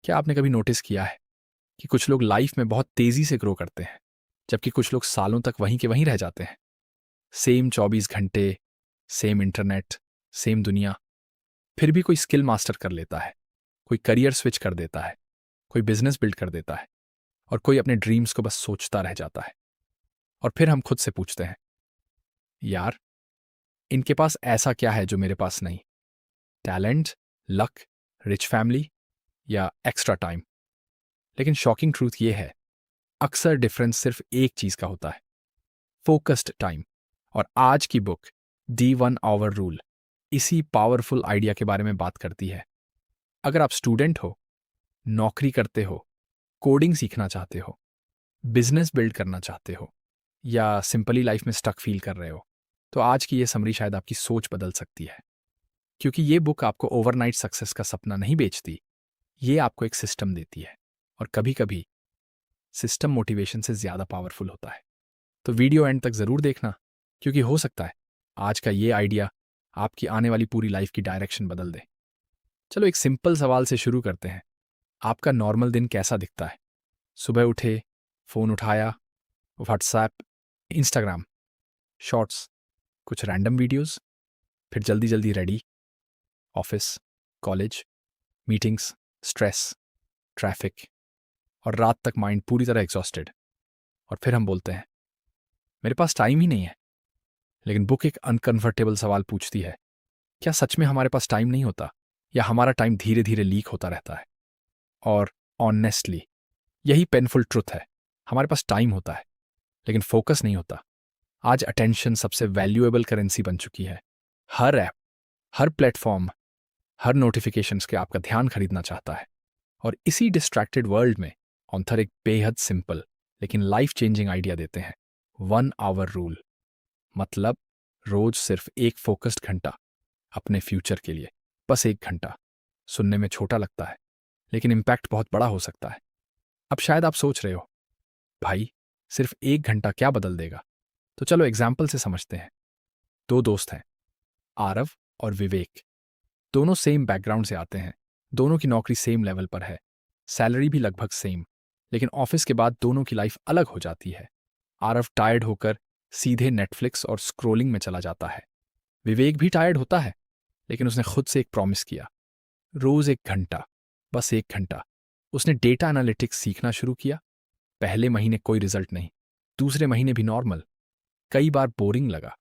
क्या आपने कभी नोटिस किया है कि कुछ लोग लाइफ में बहुत तेजी से ग्रो करते हैं, जबकि कुछ लोग सालों तक वहीं के वहीं रह जाते हैं? सेम 24 घंटे, सेम इंटरनेट, सेम दुनिया, फिर भी कोई स्किल मास्टर कर लेता है, कोई करियर स्विच कर देता है, कोई बिजनेस बिल्ड कर देता है, और कोई अपने ड्रीम्स को बस सोचता रह जाता है। और फिर हम खुद से पूछते हैं, यार, इनके पास ऐसा क्या है जो मेरे पास नहीं? टैलेंट, लक, रिच फैमिली, या एक्स्ट्रा टाइम? लेकिन शॉकिंग ट्रूथ ये है, अक्सर डिफरेंस सिर्फ एक चीज का होता है, फोकस्ड टाइम। और आज की बुक दी 1 आवर रूल इसी पावरफुल आइडिया के बारे में बात करती है। अगर आप स्टूडेंट हो, नौकरी करते हो, कोडिंग सीखना चाहते हो, बिजनेस बिल्ड करना चाहते हो, या सिंपली लाइफ में स्टक फील कर रहे हो, तो आज की ये समरी शायद आपकी सोच बदल सकती है। क्योंकि ये बुक आपको ओवरनाइट सक्सेस का सपना नहीं बेचती, ये आपको एक सिस्टम देती है। और कभी कभी सिस्टम मोटिवेशन से ज्यादा पावरफुल होता है। तो वीडियो एंड तक जरूर देखना, क्योंकि हो सकता है आज का ये आइडिया आपकी आने वाली पूरी लाइफ की डायरेक्शन बदल दे। चलो एक सिंपल सवाल से शुरू करते हैं। आपका नॉर्मल दिन कैसा दिखता है? सुबह उठे, फोन उठाया, व्हाट्सएप, इंस्टाग्राम, शॉर्ट्स, कुछ रैंडम वीडियोस, फिर जल्दी जल्दी ready, office, college, meetings, stress, traffic, और रात तक माइंड पूरी तरह एग्जॉस्टेड। और फिर हम बोलते हैं, मेरे पास टाइम ही नहीं है। लेकिन बुक एक अनकंफर्टेबल सवाल पूछती है, क्या सच में हमारे पास टाइम नहीं होता, या हमारा टाइम धीरे धीरे लीक होता रहता है? और ऑनेस्टली यही पेनफुल ट्रुथ है, हमारे पास टाइम होता है लेकिन फोकस नहीं होता। आज अटेंशन सबसे वैल्यूएबल करेंसी बन चुकी है। हर ऐप, हर प्लेटफॉर्म, हर नोटिफिकेशंस के आपका ध्यान खरीदना चाहता है। और इसी डिस्ट्रैक्टेड वर्ल्ड में ऑथर एक बेहद सिंपल लेकिन लाइफ चेंजिंग आइडिया देते हैं, 1 आवर रूल। मतलब रोज सिर्फ एक फोकस्ड घंटा अपने फ्यूचर के लिए, बस 1 घंटा। सुनने में छोटा लगता है लेकिन इम्पैक्ट बहुत बड़ा हो सकता है। अब शायद आप सोच रहे हो, भाई सिर्फ 1 घंटा क्या बदल देगा? तो चलो एग्जाम्पल से समझते हैं। दो दोस्त हैं, आरव और विवेक। दोनों सेम बैकग्राउंड से आते हैं, दोनों की नौकरी सेम लेवल पर है, सैलरी भी लगभग सेम। लेकिन ऑफिस के बाद दोनों की लाइफ अलग हो जाती है। आरव टायर्ड होकर सीधे नेटफ्लिक्स और स्क्रोलिंग में चला जाता है। विवेक भी टायर्ड होता है, लेकिन उसने खुद से एक प्रॉमिस किया, रोज 1 घंटा, बस 1 घंटा। उसने डेटा एनालिटिक्स सीखना शुरू किया। पहले महीने कोई रिजल्ट नहीं, दूसरे महीने भी नॉर्मल। कई बार बोरिंग लगा,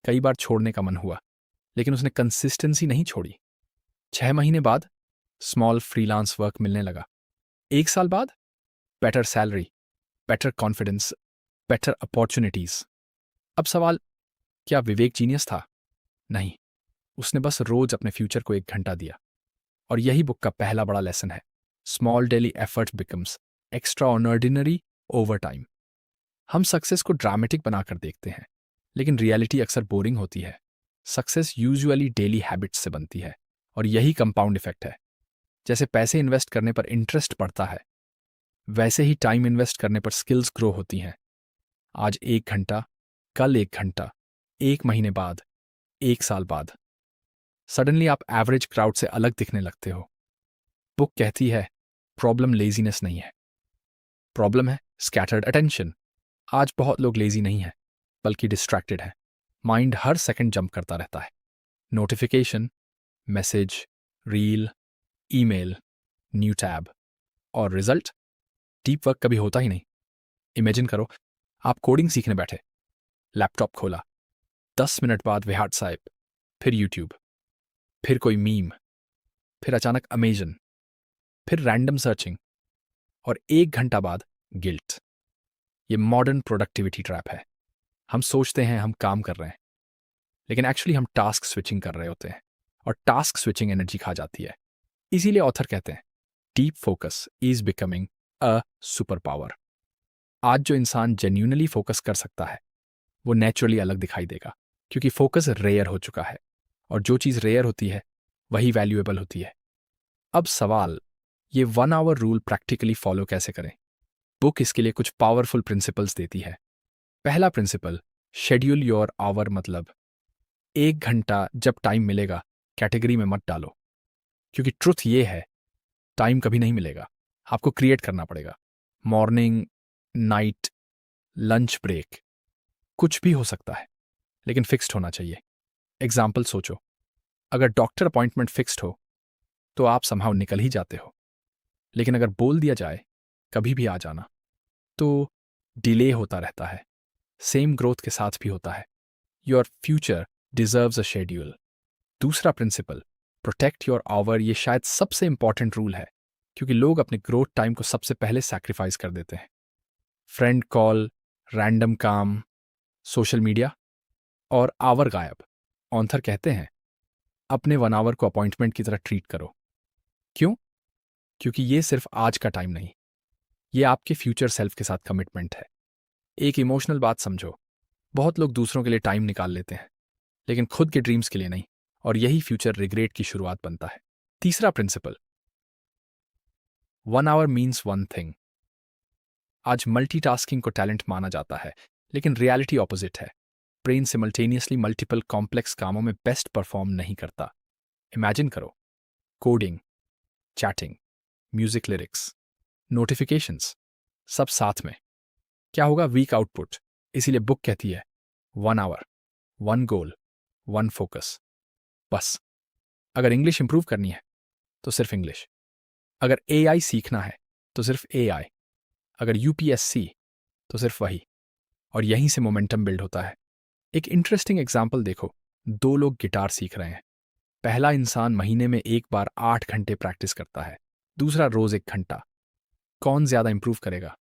कई बार छोड़ने का मन हुआ, लेकिन उसने कंसिस्टेंसी नहीं छोड़ी। 6 महीने बाद स्मॉल फ्रीलांस वर्क मिलने लगा। 1 साल बाद better salary, better confidence, better opportunities. अब सवाल, क्या विवेक जीनियस था? नहीं, उसने बस रोज अपने फ्यूचर को 1 घंटा दिया। और यही बुक का पहला बड़ा लेसन है, small daily efforts becomes extra ordinary over time. हम सक्सेस को ड्रामेटिक बनाकर देखते हैं, लेकिन रियलिटी अक्सर बोरिंग होती है। सक्सेस यूजुअली डेली हैबिट्स से बनती है, और यही कंपाउंड इफेक्ट है। जैसे पैसे इन्वेस्ट करने पर इंटरेस्ट बढ़ता है, वैसे ही टाइम इन्वेस्ट करने पर स्किल्स ग्रो होती हैं। आज 1 घंटा, कल 1 घंटा, 1 महीने बाद, 1 साल बाद, सडनली आप एवरेज क्राउड से अलग दिखने लगते हो। बुक कहती है, प्रॉब्लम लेजीनेस नहीं है, प्रॉब्लम है स्कैटर्ड अटेंशन। आज बहुत लोग लेजी नहीं है, बल्कि डिस्ट्रैक्टेड है। माइंड हर सेकंड जंप करता रहता है। Notification, message, reel, email, new tab, और रिजल्ट, डीप वर्क कभी होता ही नहीं। इमेजिन करो, आप कोडिंग सीखने बैठे, लैपटॉप खोला, 10 मिनट बाद व्हाट्सएप, फिर यूट्यूब, फिर कोई मीम, फिर अचानक अमेजन, फिर रैंडम सर्चिंग, और 1 घंटा बाद गिल्ट। ये मॉडर्न प्रोडक्टिविटी ट्रैप है। हम सोचते हैं हम काम कर रहे हैं, लेकिन एक्चुअली हम टास्क स्विचिंग कर रहे होते हैं, और टास्क स्विचिंग एनर्जी खा जाती है। इसीलिए ऑथर कहते हैं, deep focus is becoming a super power. आज जो इंसान जेन्यूनली फोकस कर सकता है, वो नेचुरली अलग दिखाई देगा, क्योंकि फोकस रेयर हो चुका है, और जो चीज़ रेयर होती है वही वैल्यूएबल होती है। अब सवाल, ये 1 आवर रूल प्रैक्टिकली फॉलो कैसे करें? बुक इसके लिए कुछ पावरफुल प्रिंसिपल्स देती है। पहला प्रिंसिपल, शेड्यूल योर आवर। मतलब 1 घंटा जब टाइम मिलेगा कैटेगरी में मत डालो, क्योंकि ट्रुथ ये है, टाइम कभी नहीं मिलेगा, आपको क्रिएट करना पड़ेगा। मॉर्निंग, नाइट, लंच ब्रेक, कुछ भी हो सकता है, लेकिन फिक्स्ड होना चाहिए। एग्जाम्पल सोचो, अगर डॉक्टर अपॉइंटमेंट फिक्स्ड हो तो आप समहाउ निकल ही जाते हो, लेकिन अगर बोल दिया जाए कभी भी आ जाना तो डिले होता रहता है। सेम ग्रोथ के साथ भी होता है। Your future deserves a schedule. दूसरा प्रिंसिपल, प्रोटेक्ट योर आवर, ये शायद सबसे इंपॉर्टेंट रूल है, क्योंकि लोग अपने ग्रोथ टाइम को सबसे पहले सैक्रिफाइस कर देते हैं। फ्रेंड कॉल, रैंडम काम, सोशल मीडिया और आवर गायब। ऑथर कहते हैं अपने 1 आवर को अपॉइंटमेंट की तरह ट्रीट करो। क्यों? क्योंकि ये सिर्फ आज का टाइम नहीं, ये आपके फ्यूचर सेल्फ के साथ कमिटमेंट है। एक इमोशनल बात समझो, बहुत लोग दूसरों के लिए टाइम निकाल लेते हैं, लेकिन खुद के ड्रीम्स के लिए नहीं, और यही फ्यूचर रिग्रेट की शुरुआत बनता है। तीसरा principle, 1 hour means one thing. आज मल्टीटास्किंग को टैलेंट माना जाता है, लेकिन रियलिटी ऑपोजिट है। ब्रेन सिमल्टेनियसली मल्टीपल कॉम्प्लेक्स कामों में बेस्ट परफॉर्म नहीं करता। इमेजिन करो, coding, chatting, music lyrics, notifications, सब साथ में। क्या होगा? Week output. इसीलिए बुक कहती है 1 आवर, 1 गोल, 1 फोकस। बस। अगर इंग्लिश इंप्रूव करनी है तो सिर्फ इंग्लिश, अगर एआई सीखना है तो सिर्फ एआई, अगर यूपीएससी तो सिर्फ वही। और यहीं से मोमेंटम बिल्ड होता है। एक इंटरेस्टिंग एग्जाम्पल देखो, 2 लोग गिटार सीख रहे हैं। पहला इंसान महीने में एक बार 8 घंटे प्रैक्टिस करता है, दूसरा रोज 1 घंटा। कौन ज्यादा इंप्रूव करेगा?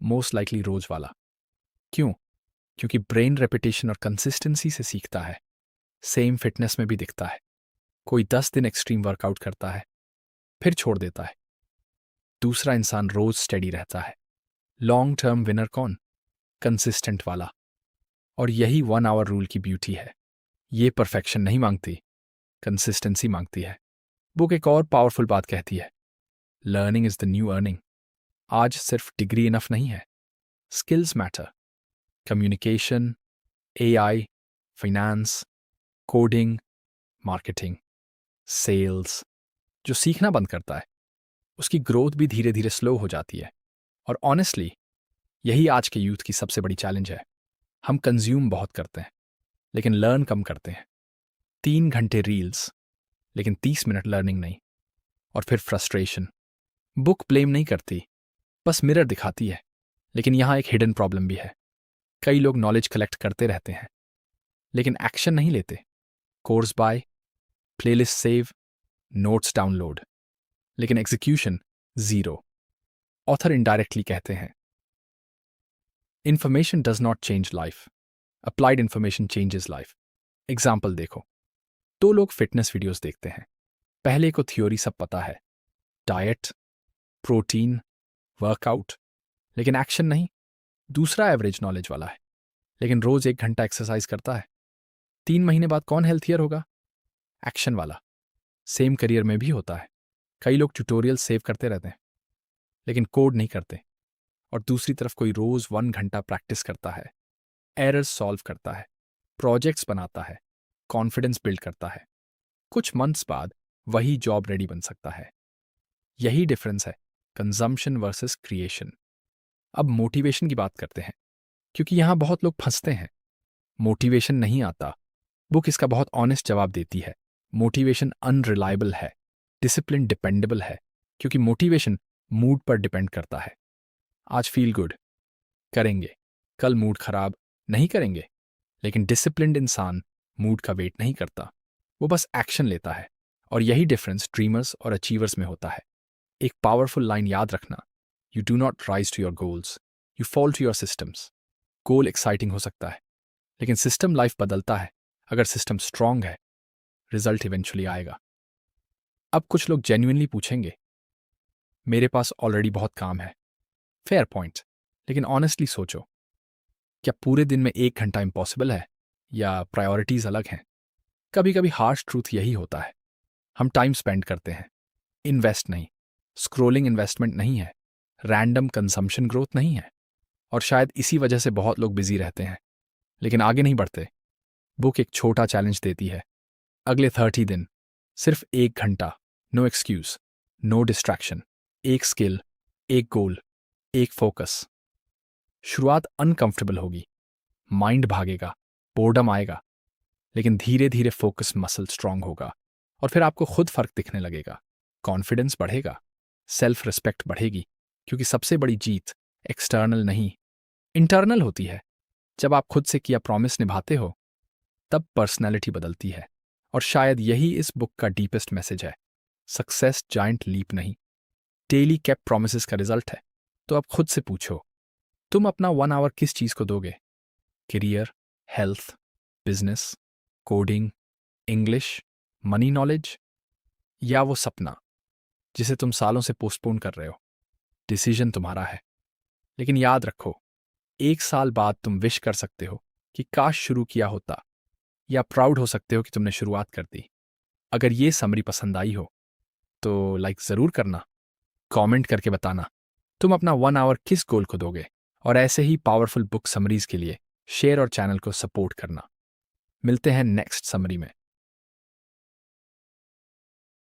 मोस्ट लाइकली रोज वाला। क्यों? क्योंकि ब्रेन रेपिटेशन और कंसिस्टेंसी से सीखता है। सेम फिटनेस में भी दिखता है। कोई 10 दिन एक्सट्रीम वर्कआउट करता है, फिर छोड़ देता है। दूसरा इंसान रोज स्टेडी रहता है। लॉन्ग टर्म विनर कौन? कंसिस्टेंट वाला। और यही 1 आवर रूल की ब्यूटी है। ये परफेक्शन नहीं मांगती, कंसिस्टेंसी मांगती है। बुक एक और पावरफुल बात कहती है, learning is the new earning. आज सिर्फ डिग्री इनफ नहीं है, skills matter. Communication, AI, finance, coding, marketing, sales. जो सीखना बंद करता है उसकी ग्रोथ भी धीरे धीरे स्लो हो जाती है। और ऑनेस्टली यही आज के यूथ की सबसे बड़ी चैलेंज है। हम कंज्यूम बहुत करते हैं, लेकिन लर्न कम करते हैं। 3 घंटे रील्स, लेकिन 30 मिनट लर्निंग नहीं। और फिर फ्रस्ट्रेशन। बुक ब्लेम नहीं करती, बस मिरर दिखाती है। लेकिन यहां एक हिडन प्रॉब्लम भी है। कई लोग नॉलेज कलेक्ट करते रहते हैं, लेकिन एक्शन नहीं लेते। Course buy, playlist save, notes download, लेकिन एग्जीक्यूशन जीरो। ऑथर इनडायरेक्टली कहते हैं information does not change life, applied information changes life. Example देखो, 2 लोग फिटनेस वीडियोस देखते हैं। पहले को थ्योरी सब पता है, डाइट, प्रोटीन, वर्कआउट, लेकिन एक्शन नहीं। दूसरा एवरेज नॉलेज वाला है, लेकिन रोज 1 घंटा एक्सरसाइज करता है। 3 महीने बाद कौन हेल्थियर होगा? एक्शन वाला। सेम करियर में भी होता है। कई लोग ट्यूटोरियल सेव करते रहते हैं, लेकिन कोड नहीं करते। और दूसरी तरफ कोई रोज 1 घंटा प्रैक्टिस करता है, एरर्स सॉल्व करता है, प्रोजेक्ट्स बनाता है, कॉन्फिडेंस बिल्ड करता है। कुछ मंथ्स बाद वही जॉब रेडी बन सकता है। यही डिफरेंस है, कंजम्पशन वर्सेस क्रिएशन। अब मोटिवेशन की बात करते हैं, क्योंकि यहां बहुत लोग फंसते हैं। मोटिवेशन नहीं आता। बुक इसका बहुत ऑनेस्ट जवाब देती है, मोटिवेशन अनरिलायबल है, डिसिप्लिन डिपेंडेबल है। क्योंकि मोटिवेशन मूड पर डिपेंड करता है। आज फील गुड करेंगे, कल मूड खराब नहीं करेंगे। लेकिन डिसिप्लिन्ड इंसान मूड का वेट नहीं करता, वो बस एक्शन लेता है। और यही डिफरेंस ड्रीमर्स और अचीवर्स में होता है। एक पावरफुल लाइन याद रखना, you do not rise to your goals, you fall to your systems. Goal exciting हो सकता है, लेकिन सिस्टम लाइफ बदलता है। अगर सिस्टम स्ट्रांग है, रिजल्ट इवेंचुअली आएगा। अब कुछ लोग जेन्युइनली पूछेंगे, मेरे पास ऑलरेडी बहुत काम है। फेयर पॉइंट, लेकिन ऑनेस्टली सोचो, क्या पूरे दिन में 1 घंटा इम्पॉसिबल है, या प्रायोरिटीज अलग हैं? कभी कभी हार्श ट्रूथ यही होता है, हम टाइम स्पेंड करते हैं, इन्वेस्ट नहीं। स्क्रोलिंग इन्वेस्टमेंट नहीं है, रैंडम कंजम्पशन ग्रोथ नहीं है। और शायद इसी वजह से बहुत लोग बिजी रहते हैं, लेकिन आगे नहीं बढ़ते। बुक एक छोटा चैलेंज देती है, अगले 30 दिन सिर्फ 1 घंटा, नो एक्सक्यूज। नो डिस्ट्रैक्शन, एक स्किल, एक गोल, एक फोकस। शुरुआत अनकंफर्टेबल होगी, माइंड भागेगा, बोर्डम आएगा, लेकिन धीरे धीरे फोकस मसल स्ट्रांग होगा और फिर आपको खुद फर्क दिखने लगेगा। कॉन्फिडेंस बढ़ेगा, सेल्फ रिस्पेक्ट बढ़ेगी, क्योंकि सबसे बड़ी जीत एक्सटर्नल नहीं, इंटरनल होती है। जब आप खुद से किया प्रॉमिस निभाते हो, तब पर्सनैलिटी बदलती है। और शायद यही इस बुक का डीपेस्ट मैसेज है। सक्सेस जाइंट लीप नहीं, डेली केप प्रॉमिसेस का रिजल्ट है। तो अब खुद से पूछो, तुम अपना 1 आवर किस चीज को दोगे? Career, health, business, coding, English, money knowledge, या वो सपना जिसे तुम सालों से पोस्टपोन कर रहे हो? डिसीजन तुम्हारा है, लेकिन याद रखो, 1 साल बाद तुम विश कर सकते हो कि काश शुरू किया होता, या प्राउड हो सकते हो कि तुमने शुरुआत कर दी। अगर ये समरी पसंद आई हो तो लाइक ज़रूर करना, कमेंट करके बताना तुम अपना 1 आवर किस गोल को दोगे। और ऐसे ही पावरफुल बुक समरीज के लिए शेयर और चैनल को सपोर्ट करना। मिलते हैं नेक्स्ट समरी में।